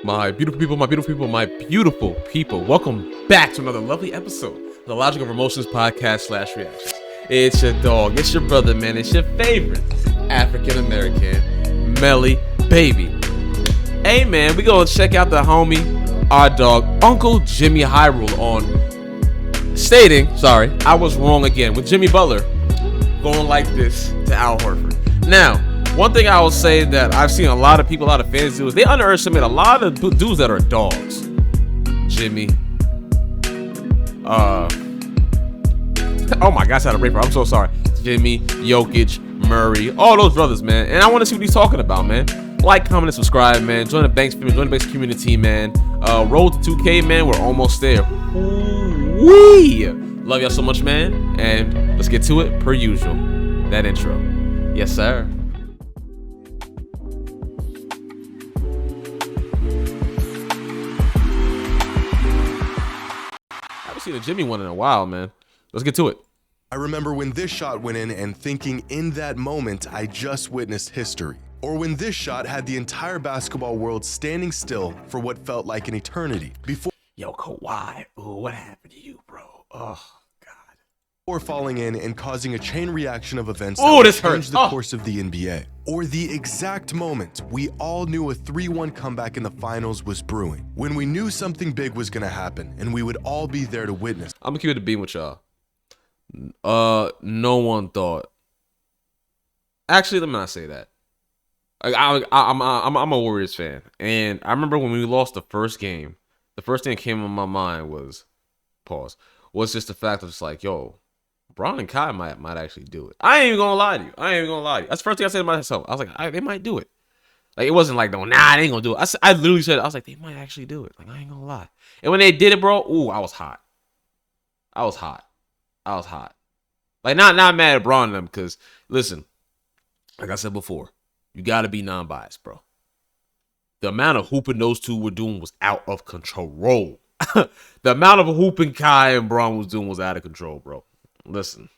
My beautiful people, my beautiful people, my beautiful people. Welcome back to another lovely episode of the Logic of Emotions podcast / reactions. It's your dog, it's your brother, man. It's your favorite African-American, Melly Baby. Hey, man, we gonna check out the homie, our dog, Uncle Jxmyhighroller on stating, sorry, I was wrong again, with Jimmy Butler going like this to Al Horford. Now, one thing I will say that I've seen a lot of people, a lot of fans do is they underestimate a lot of dudes that are dogs. Jimmy. Oh my gosh, I had a brain fart. I'm so sorry. Jimmy, Jokic, Murray, all those brothers, man. And I want to see what he's talking about, man. Like, comment, and subscribe, man. Join the Banks family, join the Banks community, man. Roll to 2K, man. We're almost there. Wee! Love y'all so much, man. And let's get to it per usual. That intro. Yes, sir. Seen a Jimmy one in a while, man. Let's get to it. I remember when this shot went in and thinking in that moment I just witnessed history. Or when this shot had the entire basketball world standing still for what felt like an eternity. Yo, Kawhi, ooh, what happened to you, bro? Oh, God. Or falling in and causing a chain reaction of events that would change the course of the NBA. Or the exact moment we all knew a 3-1 comeback in the finals was brewing. When we knew something big was gonna happen and we would all be there to witness. I'm gonna keep it a beam with y'all. No one thought. Actually, let me not say that. Like, I'm a Warriors fan, and I remember when we lost the first game. The first thing that came in my mind was just the fact of just like, yo, Bron and Kai might actually do it. I ain't even gonna lie to you. That's the first thing I said to myself. I was like, they might do it. Like, it wasn't like, no, nah, they ain't gonna do it. I literally said, I was like, they might actually do it. Like, I ain't gonna lie. And when they did it, bro, ooh, I was hot. Like, not mad at Bron and them, because, listen, like I said before, you gotta be non-biased, bro. The amount of hooping those two were doing was out of control. The amount of hooping Kai and Bron was doing was out of control, bro. Listen,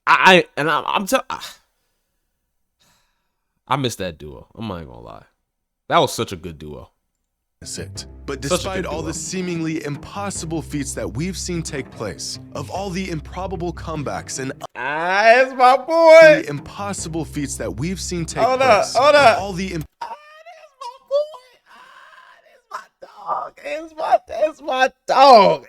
I miss that duo. I'm not gonna lie. That was such a good duo. But despite all the seemingly impossible feats that we've seen take place, of all the improbable comebacks and it's my boy. The impossible feats that we've seen take place, hold up. All the It's my dog.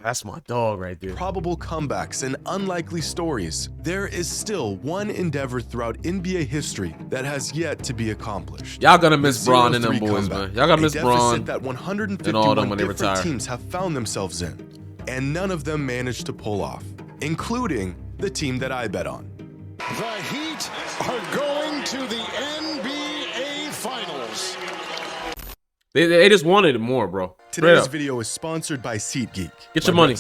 That's my dog right there. Probable comebacks and unlikely stories. There is still one endeavor throughout NBA history that has yet to be accomplished. Y'all gonna miss Bron and them boys, man. Y'all gonna miss Bron that 151 and all them when they retire. Teams have found themselves in, and none of them managed to pull off, including the team that I bet on. The Heat are going to the NBA Finals. They just wanted it more, bro. Today's video is sponsored by SeatGeek. Get your money.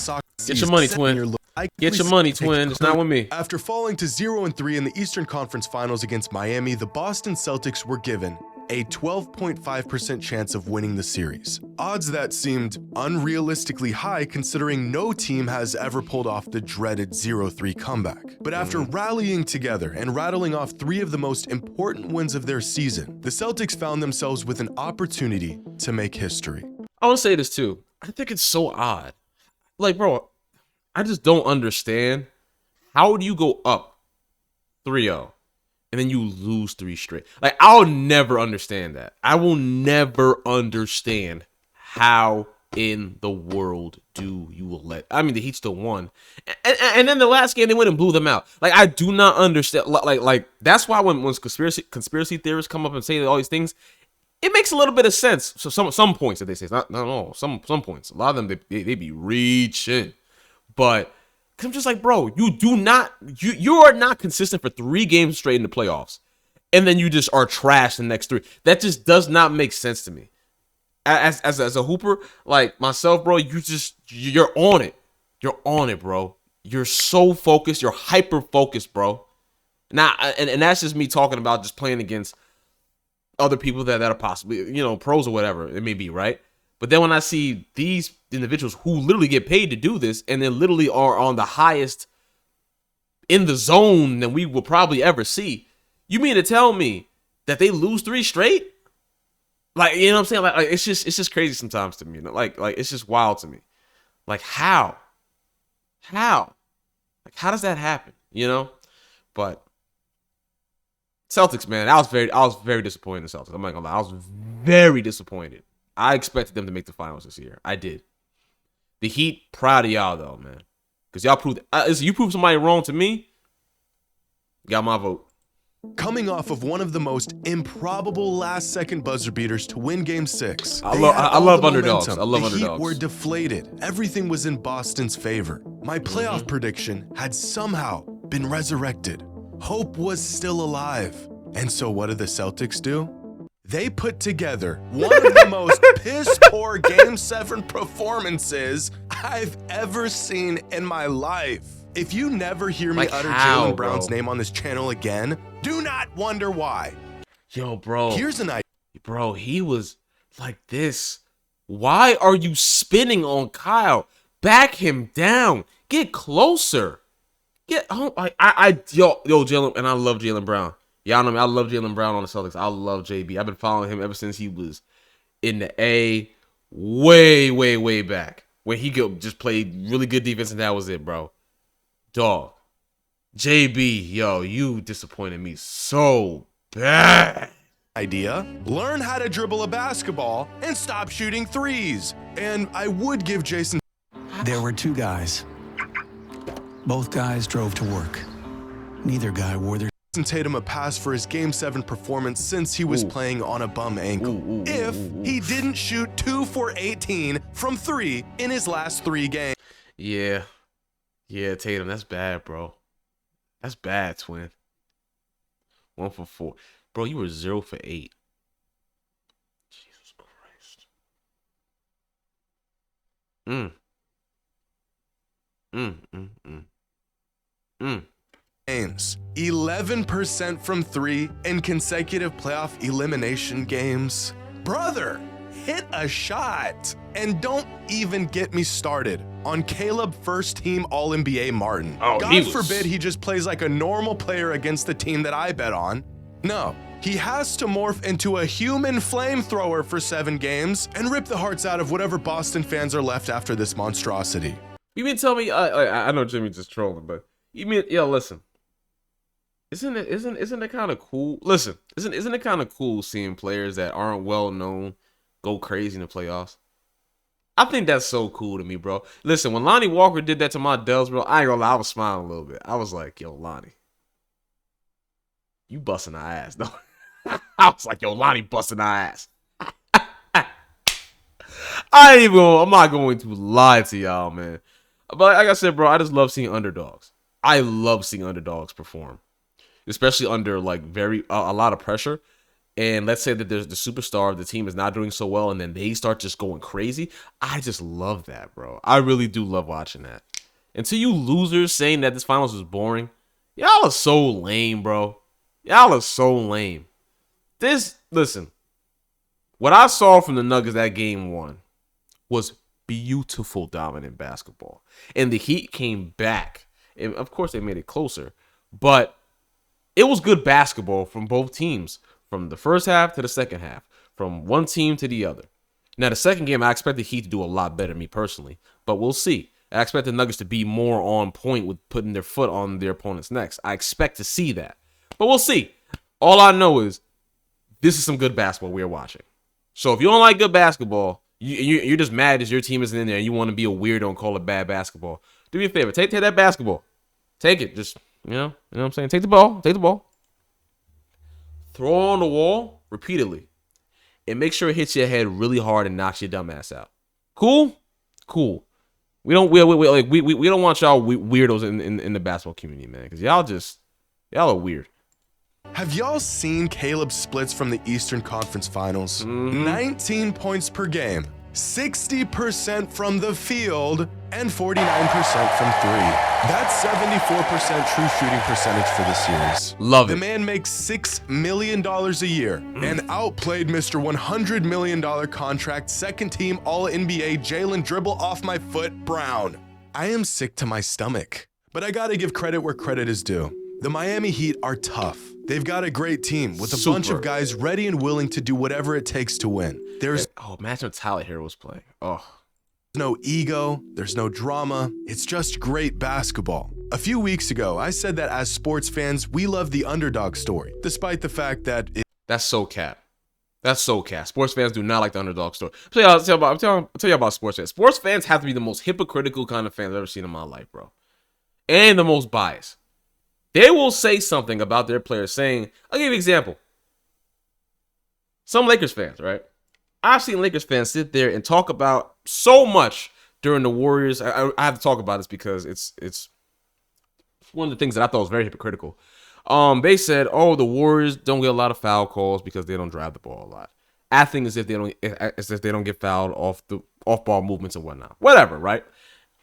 Get your money, twin. Get your money, twin. It's not with me. After falling to 0-3 in the Eastern Conference Finals against Miami, the Boston Celtics were given a 12.5% chance of winning the series. Odds that seemed unrealistically high considering no team has ever pulled off the dreaded 0-3 comeback. But after rallying together and rattling off 3 of the most important wins of their season, the Celtics found themselves with an opportunity to make history. I want to say this too. I think it's so odd. Like, bro, I just don't understand. How do you go up 3-0 and then you lose 3 straight? Like, I'll never understand that. I will never understand how in the world do you let... I mean, the Heat still won. And then the last game, they went and blew them out. Like, I do not understand. Like that's why when conspiracy theorists come up and say all these things, it makes a little bit of sense. So some points that they say, not all, some points. A lot of them, they be reaching. But I'm just like, bro, you are not consistent for 3 games straight in the playoffs. And then you just are trash the next 3. That just does not make sense to me. As a hooper, like myself, bro, you're on it. You're on it, bro. You're so focused. You're hyper focused, bro. Now, and that's just me talking about just playing against other people that are possibly, pros or whatever it may be, right? But then when I see these individuals who literally get paid to do this and then literally are on the highest in the zone than we will probably ever see, you mean to tell me that they lose 3 straight? Like, you know what I'm saying? Like it's just crazy sometimes to me. Like it's just wild to me. Like how? Like how does that happen? You know? But Celtics, man, I was very disappointed in the Celtics. I'm not gonna lie. I was very disappointed. I expected them to make the finals this year. I did. The Heat, proud of y'all though, man. Because y'all proved you proved somebody wrong to me. Got my vote. Coming off of one of the most improbable last-second buzzer beaters to win Game 6. I love underdogs. I love underdogs. The Heat were deflated. Everything was in Boston's favor. My playoff prediction had somehow been resurrected. Hope was still alive. And so what did the Celtics do? They put together one of the most piss-poor Game 7 performances I've ever seen in my life. If you never hear me utter Jaylen Brown's name on this channel again, do not wonder why. Yo, bro. Here's an idea. Bro, he was like this. Why are you spinning on Kyle? Back him down. Get closer. Get home. Yo, Jaylen, and I love Jaylen Brown. Y'all know me. I love Jaylen Brown on the Celtics. I love JB. I've been following him ever since he was in the A, way back, when he could just play really good defense, and that was it, bro. Dog. JB, yo, you disappointed me so bad. Learn how to dribble a basketball and stop shooting threes. And I would give Jason. There were two guys. Both guys drove to work. Neither guy wore their Tatum a pass for his Game 7 performance since he was playing on a bum ankle. If he didn't shoot 2 for 18 from 3 in his last 3 games. Yeah, Tatum, that's bad, bro. That's bad, twin. 1 for 4. Bro, you were 0 for 8. Jesus Christ. 11% from 3 in consecutive playoff elimination games. Brother, hit a shot. And don't even get me started on Caleb first-team All-NBA Martin. Oh, God forbid he just plays like a normal player against the team that I bet on. No, he has to morph into a human flamethrower for 7 games and rip the hearts out of whatever Boston fans are left after this monstrosity. You mean tell me? I know Jimmy's just trolling, but you mean, yo, listen. Isn't it kind of cool? Listen, isn't it kind of cool seeing players that aren't well known go crazy in the playoffs? I think that's so cool to me, bro. Listen, when Lonnie Walker did that to my Dells, bro, I ain't gonna lie, I was smiling a little bit. I was like, yo, Lonnie, you busting our ass, though. I was like, yo, Lonnie busting our ass. I'm not going to lie to y'all, man. But like I said, bro, I just love seeing underdogs. I love seeing underdogs perform, especially under like a lot of pressure. And let's say that there's the superstar, the team is not doing so well, and then they start just going crazy. I just love that, bro. I really do love watching that. And to you losers saying that this finals is boring, y'all are so lame, bro. Y'all are so lame. Listen, what I saw from the Nuggets that game 1 was beautiful dominant basketball. And the Heat came back. And of course, they made it closer. But it was good basketball from both teams. From the first half to the second half. From one team to the other. Now, the second game, I expect the Heat to do a lot better, me personally. But we'll see. I expect the Nuggets to be more on point with putting their foot on their opponent's necks. I expect to see that. But we'll see. All I know is this is some good basketball we're watching. So if you don't like good basketball, you're just mad as your team isn't in there and you want to be a weirdo and call it bad basketball, do me a favor. Take that basketball. Take it. Just, you know what I'm saying? Take the ball. Throw it on the wall repeatedly. And make sure it hits your head really hard and knocks your dumb ass out. Cool? Cool. We don't want y'all weirdos in the basketball community, man. Because y'all are weird. Have y'all seen Caleb's splits from the Eastern Conference Finals? 19 points per game, 60% from the field, and 49% from 3. That's 74% true shooting percentage for the series. Love it. The man makes $6 million a year and outplayed Mr. $100 million contract second team All-NBA Jaylen Dribble off my foot Brown. I am sick to my stomach, but I gotta give credit where credit is due. The Miami Heat are tough. They've got a great team with a bunch of guys ready and willing to do whatever it takes to win. There's imagine if Tyler Hero was playing. no ego, there's no drama, it's just great basketball. A few weeks ago, I said that as sports fans, we love the underdog story, despite the fact that that's so cap. That's so cap. Sports fans do not like the underdog story. I'll tell you about sports fans. Sports fans have to be the most hypocritical kind of fans I've ever seen in my life, bro. And the most biased. They will say something about their players saying, I'll give you an example. Some Lakers fans, right? I've seen Lakers fans sit there and talk about so much during the Warriors. I have to talk about this because it's one of the things that I thought was very hypocritical. They said, "Oh, the Warriors don't get a lot of foul calls because they don't drive the ball a lot." Acting as if they don't get fouled off the off-ball movements and whatnot. Whatever, right?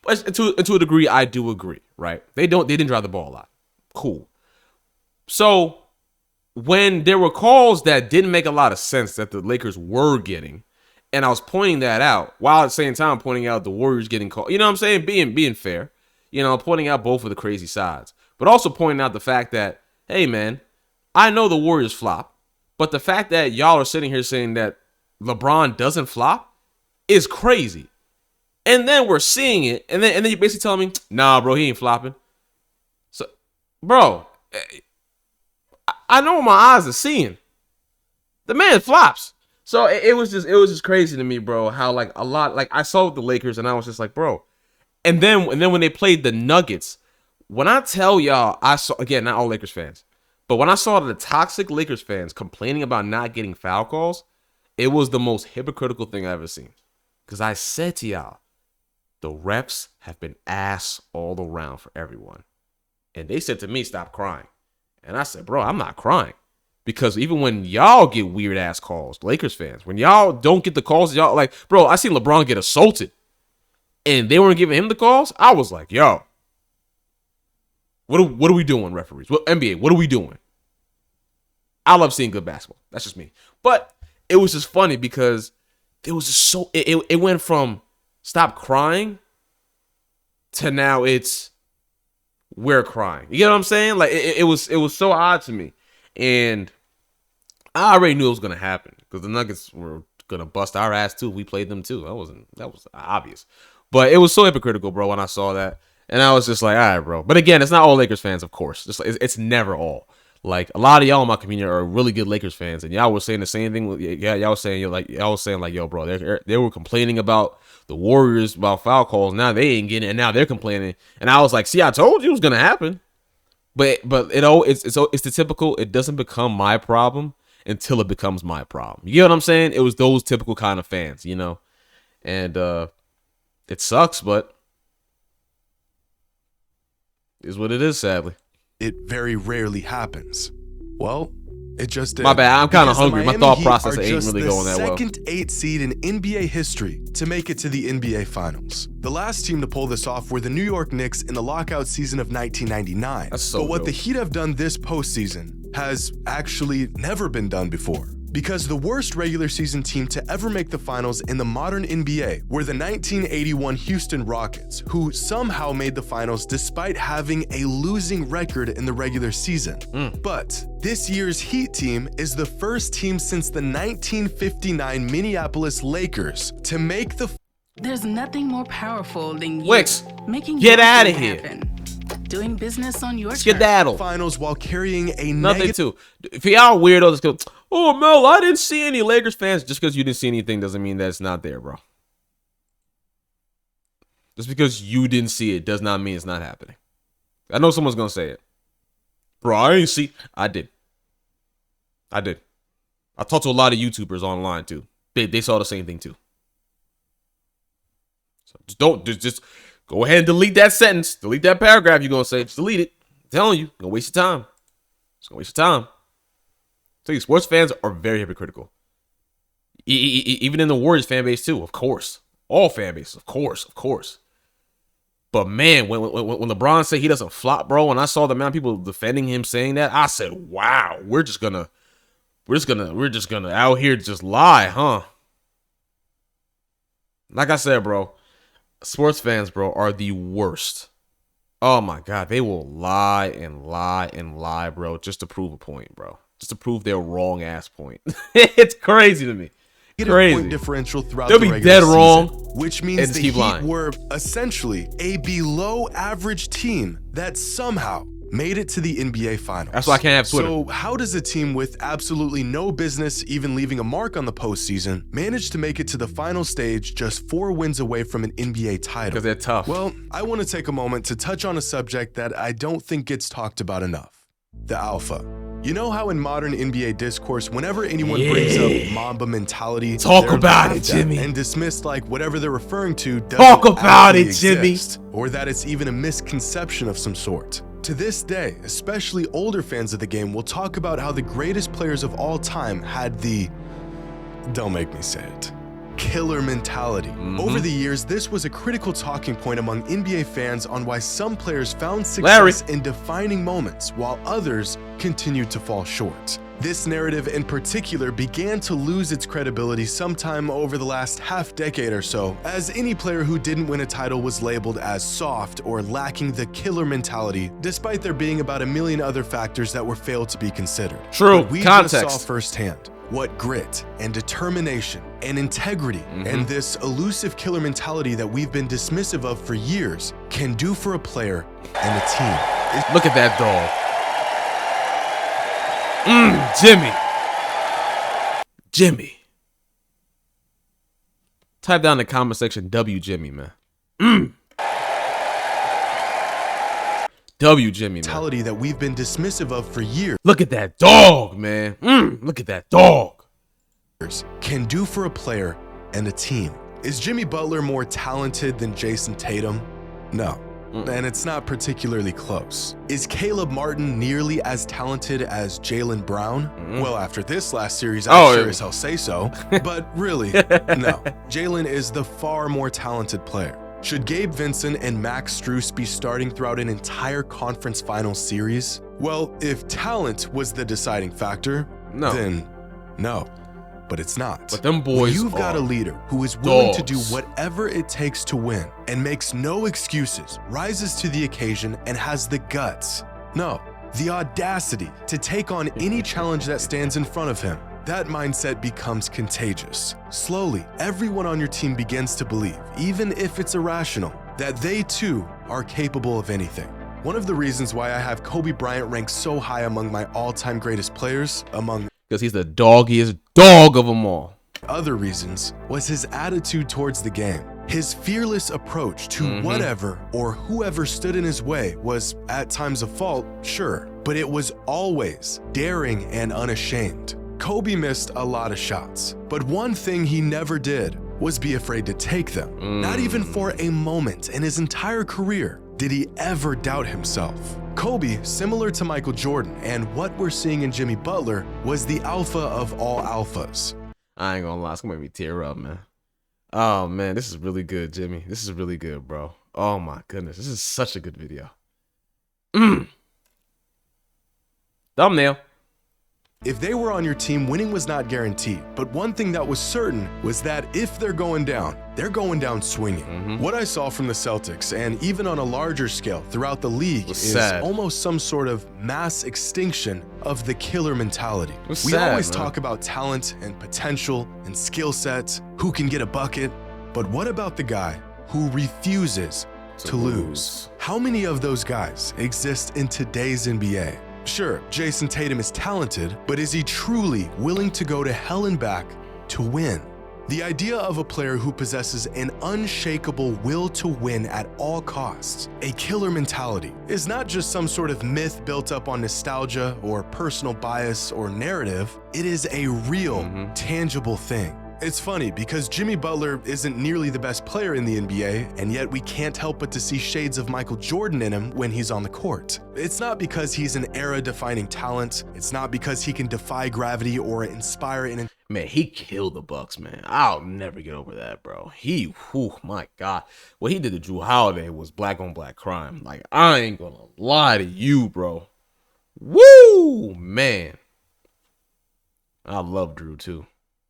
But to a degree, I do agree, right? They didn't drive the ball a lot. Cool. So when there were calls that didn't make a lot of sense that the Lakers were getting, and I was pointing that out while at the same time pointing out the Warriors getting called, you know what I'm saying? Being fair, pointing out both of the crazy sides, but also pointing out the fact that, hey man, I know the Warriors flop, but the fact that y'all are sitting here saying that LeBron doesn't flop is crazy. And then we're seeing it, and then you basically telling me, nah, bro, he ain't flopping. So, bro, I know what my eyes are seeing. The man flops. So it was just crazy to me, bro, how I saw the Lakers and I was just like, bro. And then when they played the Nuggets, when I tell y'all, I saw, again, not all Lakers fans, but when I saw the toxic Lakers fans complaining about not getting foul calls, it was the most hypocritical thing I've ever seen. Because I said to y'all, the refs have been ass all around for everyone. And they said to me, stop crying. And I said, bro, I'm not crying. Because even when y'all get weird ass calls, Lakers fans, when y'all don't get the calls, y'all like, bro, I seen LeBron get assaulted and they weren't giving him the calls. I was like, yo, what are we doing, referees? What NBA, what are we doing? I love seeing good basketball. That's just me. But it was just funny because it was just so, it went from stop crying to now it's we're crying. You get what I'm saying? Like it was so odd to me. And I already knew it was gonna happen because the Nuggets were gonna bust our ass too. We played them too. That was obvious. But it was so hypocritical, bro, when I saw that. And I was just like, all right, bro. But again, it's not all Lakers fans, of course. It's never all. Like a lot of y'all in my community are really good Lakers fans, and y'all were saying the same thing. Y'all was saying yo, bro, they were complaining about the Warriors about foul calls. Now they ain't getting it, and now they're complaining. And I was like, see, I told you it was gonna happen. But it's the typical. It doesn't become my problem until it becomes my problem. You get what I'm saying? It was those typical kind of fans, and it sucks, but is what it is, sadly. It very rarely happens. Well, it just did. My bad. I'm kind of Because the hungry. My Miami thought Heat process are ain't just really the going that well. second 8 seed in NBA history to make it to the NBA Finals. The last team to pull this off were the New York Knicks in the lockout season of 1999. That's so but what dope. the Heat have done this postseason has actually never been done before. Because the worst regular season team to ever make the finals in the modern NBA were the 1981 Houston Rockets, who somehow made the finals despite having a losing record in the regular season. But this year's Heat team is the first team since the 1959 Minneapolis Lakers to make the There's nothing more powerful than you Wicks, making get your outta dream here. happen. Doing business on your terms. Skedaddle. finals while carrying a Nothing negative too. For y'all weirdos, go, oh Mel, I didn't see any Lakers fans. Just because you didn't see anything doesn't mean that it's not there, bro. Just because you didn't see it does not mean it's not happening. I know someone's gonna say it, bro. I ain't see. I did. I talked to a lot of YouTubers online too. They saw the same thing too. So just go ahead and delete that sentence. Delete that paragraph you're going to say. Just delete it. I'm telling you. You're going to waste your time. It's going to waste your time. Tell you, sports fans are very hypocritical. Even in the Warriors fan base too, of course. All fan bases, of course. But man, when LeBron said he doesn't flop, bro, and I saw the amount of people defending him saying that, I said, wow, we're just gonna out here just lie, huh? Like I said, bro, sports fans, bro, are the worst Oh my God, they will lie and lie and lie, bro, just to prove a point, bro. Just to prove their wrong ass point. It's crazy to me. Crazy. Point differential throughout They'll the be regular dead wrong, season, which and means just the keep Heat lying. were essentially a below average team that somehow made it to the NBA Finals. That's why I can't have Twitter. So how does a team with absolutely no business even leaving a mark on the postseason manage to make it to the final stage just 4 wins away from an NBA title? Because they're tough. Well, I want to take a moment to touch on a subject that I don't think gets talked about enough. The alpha. You know how in modern NBA discourse, whenever anyone brings up Mamba mentality, Talk they're about laughed it, at Jimmy. And dismissed like whatever they're referring to doesn't Talk about actually it, Jimmy. exist, or that it's even a misconception of some sort. To this day, especially older fans of the game will talk about how the greatest players of all time had the, don't make me say it, killer mentality. Over the years, this was a critical talking point among NBA fans on why some players found success in defining moments while others continued to fall short. This narrative in particular began to lose its credibility sometime over the last half-decade or so, as any player who didn't win a title was labeled as soft or lacking the killer mentality, despite there being about a million other factors that were failed to be considered. True. But we Context. just saw firsthand what grit and determination and integrity and this elusive killer mentality that we've been dismissive of for years can do for a player and a team. Look at that dog. Jimmy. Jimmy. Type down in the comment section W Jimmy, man. W Jimmy, man. Mentality that we've been dismissive of for years Look at that dog, man. Look at that dog. can do for a player and a team. Is Jimmy Butler more talented than Jason Tatum? No. And it's not particularly close. Is Caleb Martin nearly as talented as Jaylen Brown? Well, after this last series, I sure as hell say so. But really, no. Jaylen is the far more talented player. Should Gabe Vincent and Max Strus be starting throughout an entire conference finals series? Well, if talent was the deciding factor, then no. But it's not. But them When boys you've got are a leader who is willing to do dogs. whatever it takes to win and makes no excuses, rises to the occasion, and has the guts, no, the audacity to take on any challenge that stands in front of him, that mindset becomes contagious. Slowly, everyone on your team begins to believe, even if it's irrational, that they too are capable of anything. One of the reasons why I have Kobe Bryant ranked so high among my all-time greatest players, among because he's the doggiest dog of them all. other reasons, was his attitude towards the game. His fearless approach to whatever or whoever stood in his way was at times a fault, sure, but it was always daring and unashamed. Kobe missed a lot of shots, but one thing he never did was be afraid to take them. Not even for a moment in his entire career did he ever doubt himself. Kobe, similar to Michael Jordan and what we're seeing in Jimmy Butler, was the alpha of all alphas. I ain't gonna lie, it's gonna make me tear up, man. Oh man, this is really good, Jimmy. This is really good, bro. Oh my goodness, this is such a good video. Thumbnail. If they were on your team, winning was not guaranteed, but one thing that was certain was that if they're going down swinging. What I saw from the Celtics, and even on a larger scale throughout the league, is sad. almost some sort of mass extinction of the killer mentality. We sad, always man. talk about talent and potential and skill sets, who can get a bucket, but what about the guy who refuses to lose? How many of those guys exist in today's NBA? Sure, Jason Tatum is talented, but is he truly willing to go to hell and back to win? The idea of a player who possesses an unshakable will to win at all costs, a killer mentality, is not just some sort of myth built up on nostalgia or personal bias or narrative. It is a real, tangible thing. It's funny because Jimmy Butler isn't nearly the best player in the NBA, and yet we can't help but to see shades of Michael Jordan in him when he's on the court. It's not because he's an era-defining talent. It's not because he can defy gravity or inspire an Man, he killed the Bucks, man. I'll never get over that, bro. My God. What he did to Jrue Holiday was black on black crime. Like, I ain't gonna lie to you, bro. Woo, man. I love Jrue, too.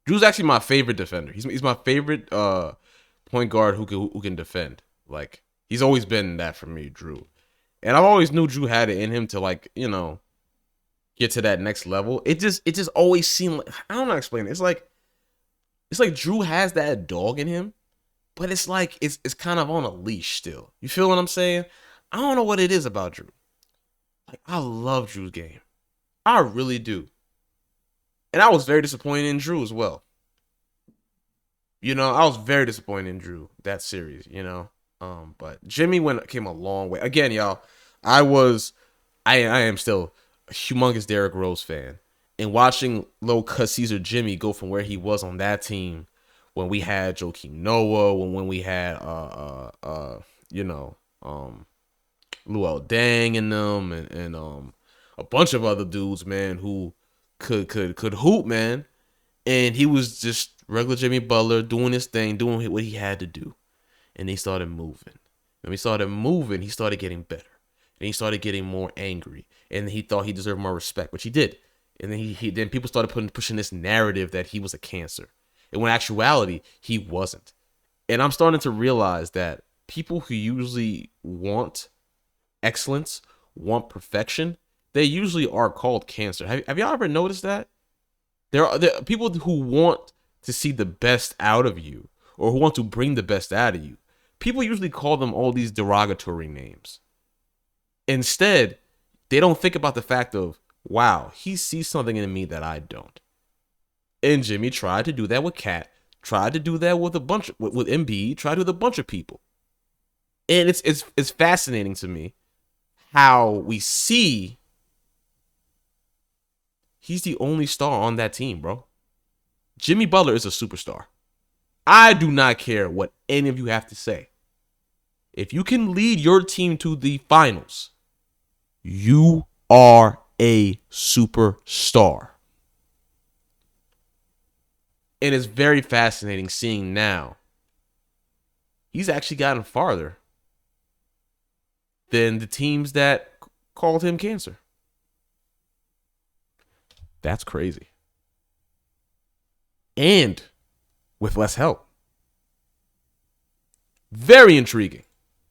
Drew's actually my favorite defender. He's my favorite point guard who can defend. Like, he's always been that for me, Jrue. And I've always knew Drew had it in him to, like, you know, get to that next level. It just always seemed like, I don't know how to explain it. It's like Drew has that dog in him, but it's like it's kind of on a leash still. You feel what I'm saying? I don't know what it is about Drew. Like, I love Drew's game. I really do. And I was very disappointed in Drew as well. You know, I was very disappointed in Drew that series, you know. But Jimmy came a long way. Again, y'all, I am still a humongous Derrick Rose fan. And watching Lil Cuss Caesar Jimmy go from where he was on that team when we had Joakim Noah, when we had Luol Deng in them and a bunch of other dudes, man, who could hoop, man. And he was just regular Jimmy Butler doing his thing, doing what he had to do. And he started moving. When he started moving, he started getting better. And he started getting more angry. And he thought he deserved more respect, which he did. And then then people started pushing this narrative that he was a cancer. And when in actuality, he wasn't. And I'm starting to realize that people who usually want excellence, want perfection, they usually are called cancer. Have y'all ever noticed that? There are people who want to see the best out of you or who want to bring the best out of you. People usually call them all these derogatory names. Instead, they don't think about the fact of, wow, he sees something in me that I don't. And Jimmy tried to do that with Cat, tried to do that with with Embiid, tried to do with a bunch of people. And it's fascinating to me how we see he's the only star on that team, bro. Jimmy Butler is a superstar. I do not care what any of you have to say. If you can lead your team to the finals, you are a superstar. And it's very fascinating seeing now he's actually gotten farther than the teams that called him cancer. That's crazy. And with less help. Very intriguing.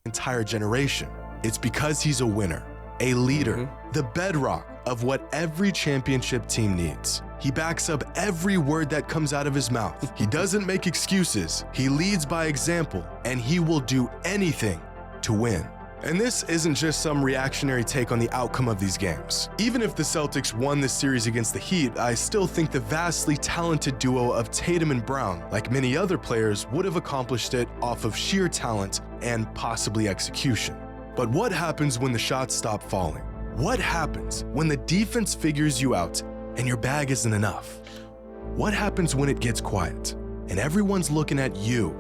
Entire generation. It's because he's a winner, a leader, the bedrock of what every championship team needs. He backs up every word that comes out of his mouth. He doesn't make excuses. He leads by example, and he will do anything to win. And this isn't just some reactionary take on the outcome of these games. Even if the Celtics won this series against the Heat, I still think the vastly talented duo of Tatum and Brown, like many other players, would have accomplished it off of sheer talent and possibly execution. But what happens when the shots stop falling? What happens when the defense figures you out and your bag isn't enough? What happens when it gets quiet and everyone's looking at you,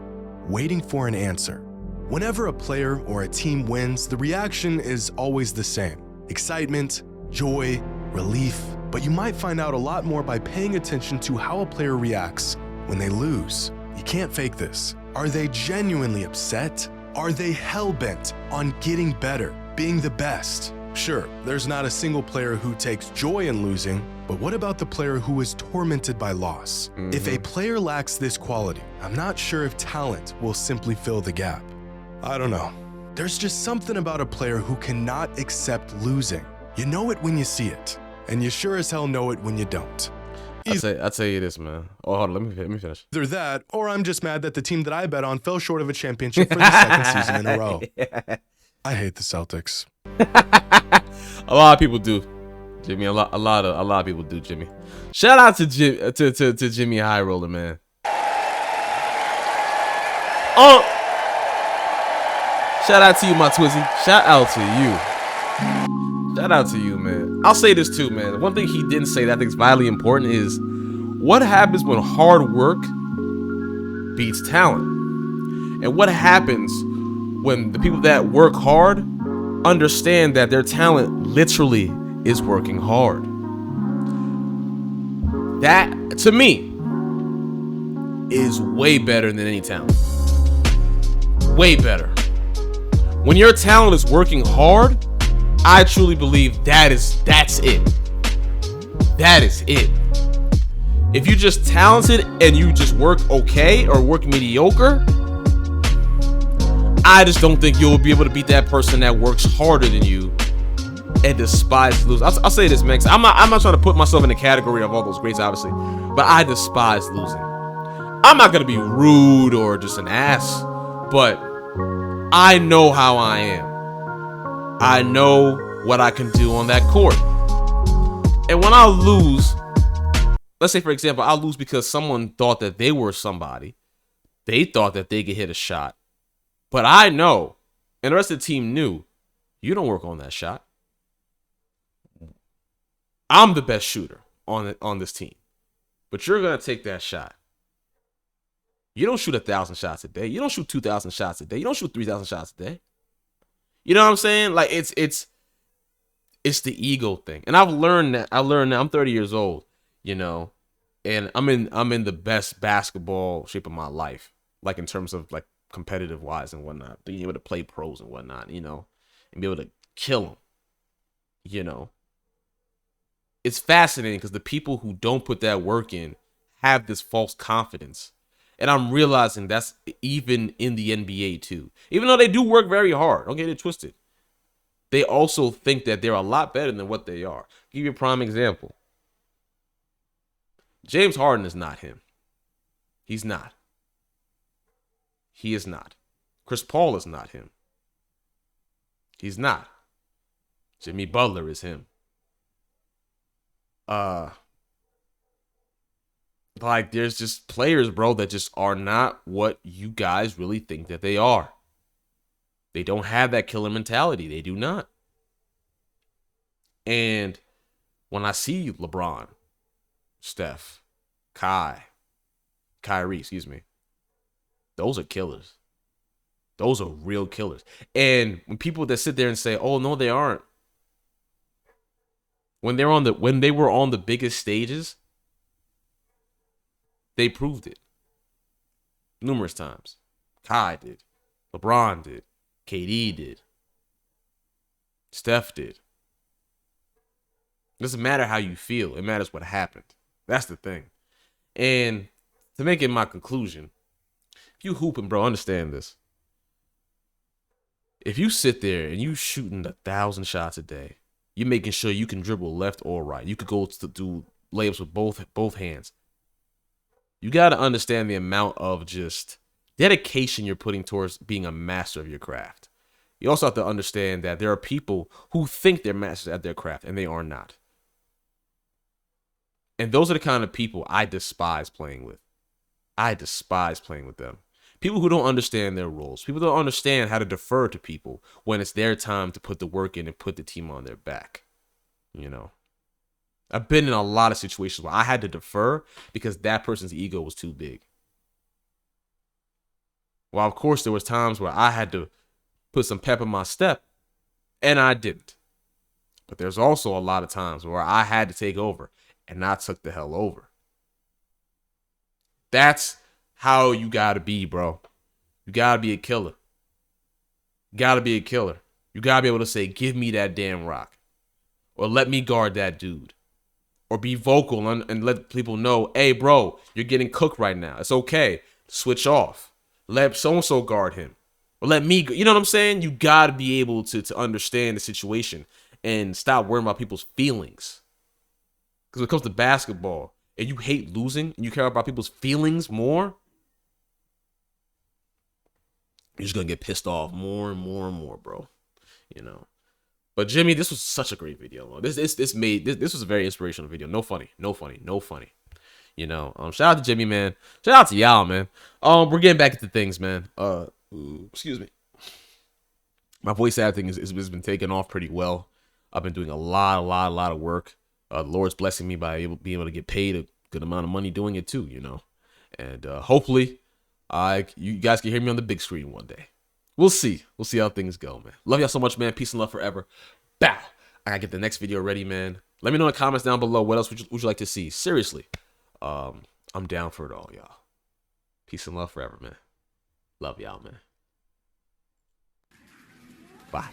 waiting for an answer? Whenever a player or a team wins, the reaction is always the same. Excitement, joy, relief, but you might find out a lot more by paying attention to how a player reacts when they lose. You can't fake this. Are they genuinely upset? Are they hell-bent on getting better, being the best? Sure, there's not a single player who takes joy in losing, but what about the player who is tormented by loss? If a player lacks this quality, I'm not sure if talent will simply fill the gap. I don't know. There's just something about a player who cannot accept losing. You know it when you see it, and you sure as hell know it when you don't. I'll tell you this, man. Oh, hold on, let me finish. Either that, or I'm just mad that the team that I bet on fell short of a championship for the second season in a row. I hate the Celtics. A lot of people do, Jimmy. A lot of people do, Jimmy. Shout out to Jxmyhighroller, man. Oh. Shout out to you, my Twizzy. Shout out to you. Shout out to you, man. I'll say this too, man. One thing he didn't say that I think is vitally important is what happens when hard work beats talent? And what happens when the people that work hard understand that their talent literally is working hard? That, to me, is way better than any talent. Way better. When your talent is working hard, I truly believe that's it. That is it. If you're just talented and you just work okay or work mediocre, I just don't think you'll be able to beat that person that works harder than you and despise losing. I'll say this, man. I'm not trying to put myself in the category of all those greats, obviously, but I despise losing. I'm not gonna be rude or just an ass, but I know how I am. I know what I can do on that court. And when I lose, let's say for example, I lose because someone thought that they were somebody. They thought that they could hit a shot. But I know, and the rest of the team knew, you don't work on that shot. I'm the best shooter on this team. But you're going to take that shot. You don't shoot 1,000 shots a day. You don't shoot 2,000 shots a day. You don't shoot 3,000 shots a day. You know what I'm saying? Like it's the ego thing. And I've learned that. I'm 30 years old, you know, and I'm in the best basketball shape of my life. Like in terms of like competitive wise and whatnot, being able to play pros and whatnot, you know, and be able to kill them, you know. It's fascinating because the people who don't put that work in have this false confidence. And I'm realizing that's even in the NBA too. Even though they do work very hard, don't get it twisted. They also think that they're a lot better than what they are. I'll give you a prime example. James Harden is not him. He's not. He is not. Chris Paul is not him. He's not. Jimmy Butler is him. Like there's just players, bro, that just are not what you guys really think that they are. They don't have that killer mentality. They do not. And when I see LeBron, Steph, Kyrie, excuse me, those are killers. Those are real killers. And when people that sit there and say, "Oh no, they aren't," when they were on the biggest stages, they proved it numerous times. Kai did, LeBron did, KD did, Steph did. It doesn't matter how you feel. It matters what happened. That's the thing. And to make it my conclusion, if you hooping, bro, understand this. If you sit there and you shooting 1,000 shots a day, you're making sure you can dribble left or right. You could go to do layups with both hands. You got to understand the amount of just dedication you're putting towards being a master of your craft. You also have to understand that there are people who think they're masters at their craft and they are not. And those are the kind of people I despise playing with. I despise playing with them. People who don't understand their roles. People don't understand how to defer to people when it's their time to put the work in and put the team on their back. You know, I've been in a lot of situations where I had to defer because that person's ego was too big. Well, of course, there was times where I had to put some pep in my step, and I didn't. But there's also a lot of times where I had to take over, and I took the hell over. That's how you gotta be, bro. You gotta be a killer. You gotta be a killer. You gotta be able to say, "Give me that damn rock," or "Let me guard that dude," or be vocal and let people know, "Hey, bro, you're getting cooked right now. It's okay. Switch off. Let so-and-so guard him. Or let me," you know what I'm saying? You gotta be able to understand the situation and stop worrying about people's feelings. Because when it comes to basketball, and you hate losing, and you care about people's feelings more, you're just gonna get pissed off more and more and more, bro. You know. But Jimmy, this was such a great video. This was a very inspirational video. No funny. You know. Shout out to Jimmy, man. Shout out to y'all, man. We're getting back into things, man. Excuse me. My voice acting has been taking off pretty well. I've been doing a lot of work. The Lord's blessing me by being able to get paid a good amount of money doing it too, you know. And hopefully, you guys can hear me on the big screen one day. We'll see. We'll see how things go, man. Love y'all so much, man. Peace and love forever. Bow. I gotta get the next video ready, man. Let me know in the comments down below. What else would you like to see? Seriously. I'm down for it all, y'all. Peace and love forever, man. Love y'all, man. Bye.